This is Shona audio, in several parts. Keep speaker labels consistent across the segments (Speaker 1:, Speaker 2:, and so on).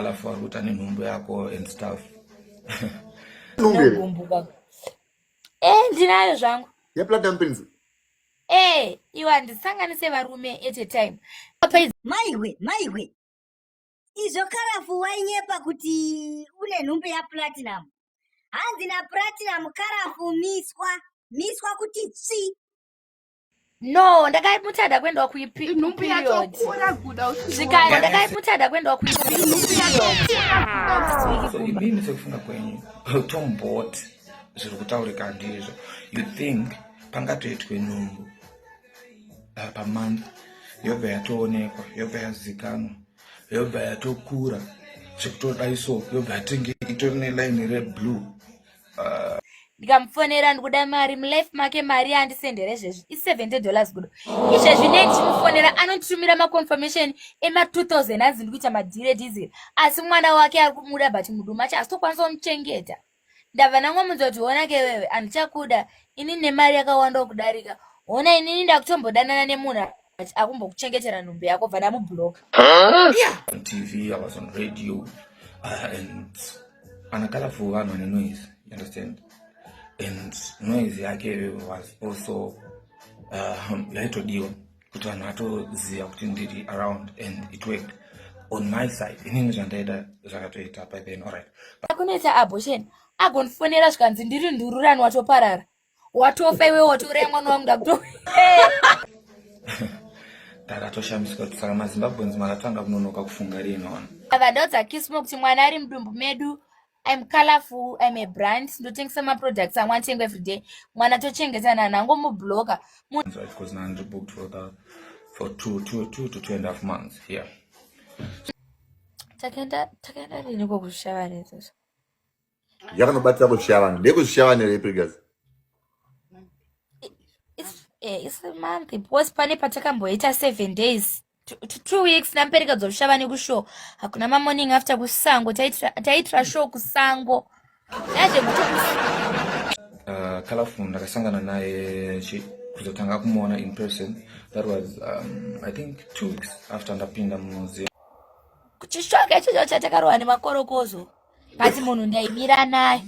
Speaker 1: Colorful kuti ane nhumbu yako and stuff.
Speaker 2: Nogumbuka. Ndinayo zvangu.
Speaker 3: Platinum Prince.
Speaker 2: Iwa ndisanganise varume at a time.
Speaker 4: Maiwe. Izvo Colorful wainyepa kuti une nhumbu yaplatinum. Hanzi naplatinum Colorful miswa kuti tsi.
Speaker 2: No, ndakaimutada kwenda kuiperiod. Zvikaya ndakaimutada kwenda kuiperiod.
Speaker 1: So ibini sekufuna kwenyu. Tom bought zviri kutaurika ndizvo. You think pangatoitwe nhumbu per month yobva yatoonekwa, yobva yazikanwa, yobva yatokura, zvekutodaiso yobva yatenge itori neline red blue.
Speaker 2: Ndikamufonera ndikuda mari mulife make mari andisendere zvezvi $70 kudo. Izvezvi ndichimufonera anotumira maconfirmation ema 2000 anzi ndikuita madhire diesel. Asi mwana wake ari kumuda but muduma chaasitokwanisa kumuchengeta. Ndabva nangomudza kuti ona ke wewe andichakuda ini nemari yakawanda kudarika. Ona inini ndakutombodanana nemunhu akumbokuchengetera nhumbu yako bva ndamublock.
Speaker 1: On TV, I was on radio, and a Colorful one on a noise, you understand? And noise yake was also later deal kuti vanhu vatoziva kuti ndiri around, and it worked on my side. Inini zvandaida zvakatoita by then, alright.
Speaker 2: Kunoita abortion agondifonera zvikanzi ndiri ndururani watoparara. Watofa iwe watoraya mwana wangu ndakuto.
Speaker 1: Takatoshamisika kuti saka maZimbabweans makatanga kunonoka kufunga rino.
Speaker 2: Vakadodza Kismo kuti mwana ari mudumbu medu. I'm Colorful, I'm a brand. Ndotengesa ma products I want to every day. Mwana tochengetana nango mublocker.
Speaker 1: Because now I'm booked for 2 to 2.5 months here.
Speaker 2: Takenda riniko kushavana izvo.
Speaker 3: Yakanobatira kushavana. Ndekuzvishavana reprigas.
Speaker 2: It's a month. Because pane patakamboita 7 days. 2 weeks nampereka dzoshavani kushow. Hakuna ma morning after kusango. Taitra show kusango. Yaje
Speaker 1: Colorful ndakasangana naye kuzotanga kumuona in person. That was I think 2 weeks after ndapinda museum.
Speaker 2: Kuchishoka icho chatakarwa nemakorokozo. Kati munhu ndaimira naye.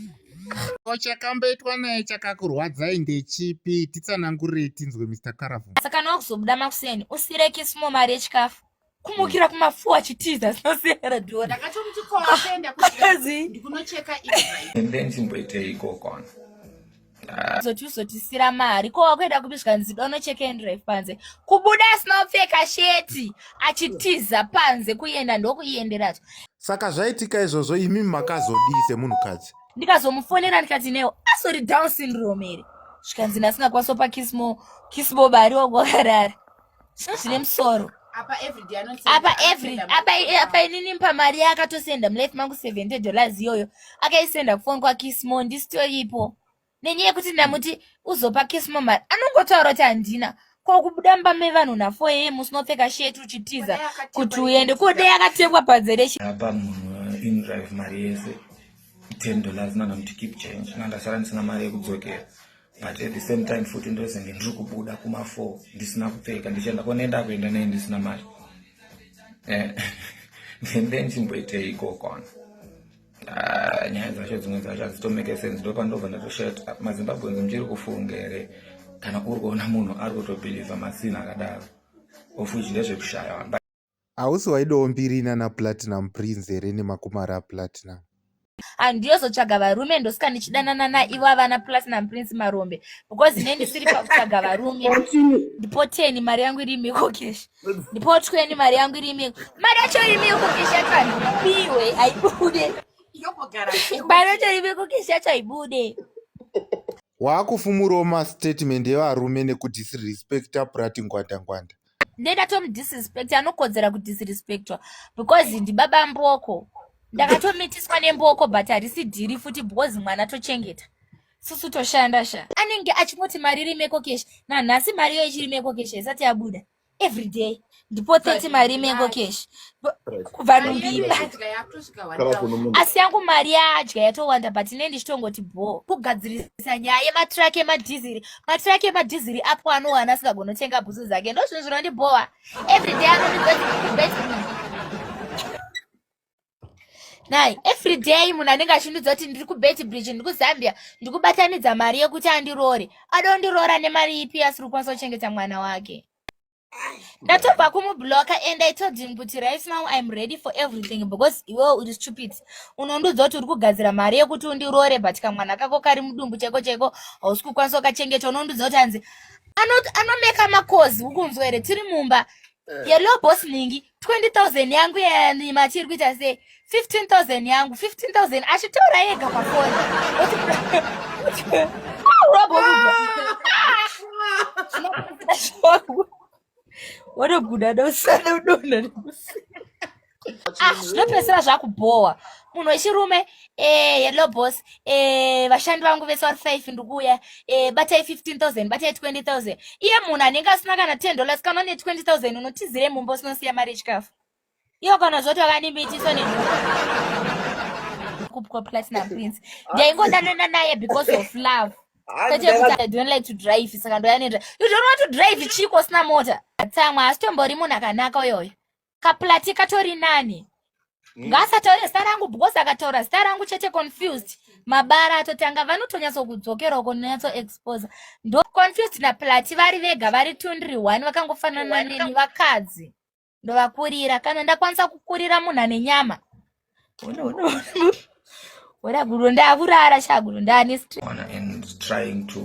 Speaker 5: Chakamboitwa naye chakakurwadzai ndechipi? Titsanangurire tinzwe Mr. Colorful.
Speaker 2: Saka nokuzobuda makuseni usire Kismo mari yechikafu. Kumukira kumafuwa chitiza zvinosiyana dhora.
Speaker 6: Ndakachomuti kwawasenda kuti ndikunocheka izvi.
Speaker 1: And then chimboite ikoko.
Speaker 2: Zotisira mari ko wakwenda kubiswa nzido unocheka endrive panze. Kubuda sinopfeka sheti achitiza panze kuenda ndokuienderacho.
Speaker 5: Saka zvaitika izvozvo imi makazodii semunhukadzi?
Speaker 2: Ndikazomufonera ndikati newo asori Down syndrome ere. Zvikanzi nasingakwanisa pa Kismo bari wagwarara. Zvine musoro.
Speaker 6: Apa everyday anotenda.
Speaker 2: Apa inini mpa mari yakatosenda mulife mangu $70 iyoyo. Akaisenda kufoni kwa Kismo ndisitoripo. Nenyaya yekuti ndamuti uzopa Kismo mari anongotaura kuti handina. Kwa kubuda mbame vanhu na 4 AM usinopfeka sheti uchitiza kuti uende kode yakatengwa padzereshi.
Speaker 1: Apa munhu in drive mari yese $10 nana muti keep change. Ndasara ndisina mari yekudzokera. But at the same time futhi ndozenge ndiri kubuda kuma 4 ndisina kupfeka ndichenda konenda kuenda naye ndisina mari. Then chimboite ikoko. Nyaya dzacho dzimwe dzacho hadzitomeke sense. Ndopandobva ndatoshata maZimbabweans muchiri kufunga ere kana kuri kuona munhu ari kutobhilivha masina akadaro of which ndezvekushaya.
Speaker 5: Hausi waidawo mbirina naPlatinum Prince here nemakumara aPlatinum?
Speaker 2: Handiyozotsvaga varume ndosika ndichidanana naivo avana Platinum Prince marombe. Because ine ndisiri pakutsvaga varume. Ndipo 10 mari yangu iri miko cash. Ndipo 20 mari yangu iri miko. Mari yacho iri miko cash yacho biwe aibude. Mari yacho iri miko cash yacho aibude.
Speaker 5: Waakufumurawo mastatement evarume nekudisrespecta Prati ngwanda.
Speaker 2: Ndenda tomudisrespecta anokodzera kudisrespectwa because ndibaba mboko. Ndakatomitiswa nemboko but harisi dhiri futi because mwana tochengeta. Susu toshanda sha. Anenge achimoti mari iri meko cash. Nhasi mari yo ichiri meko cash isati yabuda. Every day. Ndipo 30 mari meko cash. Kubva numbimba. Asi yangu mari yadya yatowanda but ine ndichitongoti kugadzirisa nyaya yematraki emadhiziri. Matraki emadhiziri apo anowana asingagonotenga bhuzu dzake. Ndozvinhu zvinondibhowa. Every day anondibeti. nai everyday munhu anenge achindudza kuti ndiri kubet bridge ndiri kuzambia ndikubatanidza mari yekuti andirore adondirora nemari ipi asiri kukwanisa kuchengeta mwana wake. Ndatobva kumubloka and I told him kuti right now I'm ready for everything because iwewe uri stupid. Unondudza kuti uri kugadzira mari yekuti undirore but kamwana kako kari mudumbu cheko cheko hausi kukwanisa kukachengeta. Unondudza kuti hanzi anomeka makozi ukunzwa here tiri mumba yellow boss ningi 20,000 yangu yanima chiri kuita sei 15,000 yangu 15,000 achitaura yega pafoni. What a good adosana udona. Zvinopedzisira zvakubhowa. Munhu wechirume hello boss vashandi vangu vese vari 5 ndikuuya batai 15,000 batai 20,000. Iye munhu anenge asina kana $10 kana une 20,000 unotizire mumba usinosiya mari yechikafu. Iyo kana zvoti wakanimitiso kupwa Platinum Prince. Ndaingodanana naye because of love. I don't like to drive. Saka ndoyanenda. You don't want to drive chiko sina mota. Tsamwa asitombori munhu akanaka uyoyo. Kaplati katori nani? Ngasataure zita rangu because akataura zita rangu chete confused. Mabara atotanga vanotonyatso kudzokera uko nonyatso expose. Ndo confused na plati vari vega vari 21 vakangofanana neni vakadzi. Ndo vakurira kana ndakwanisa kukurira munhu ane nyama. Wada gurunda kurara chaguru ndani
Speaker 1: and trying to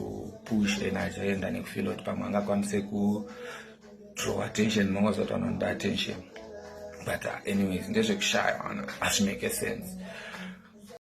Speaker 1: push an agenda nekufeel kuti pamwe angakwanise ku draw attention mongozoti anoda attention but anyways ndezvekushaya hazvimake sense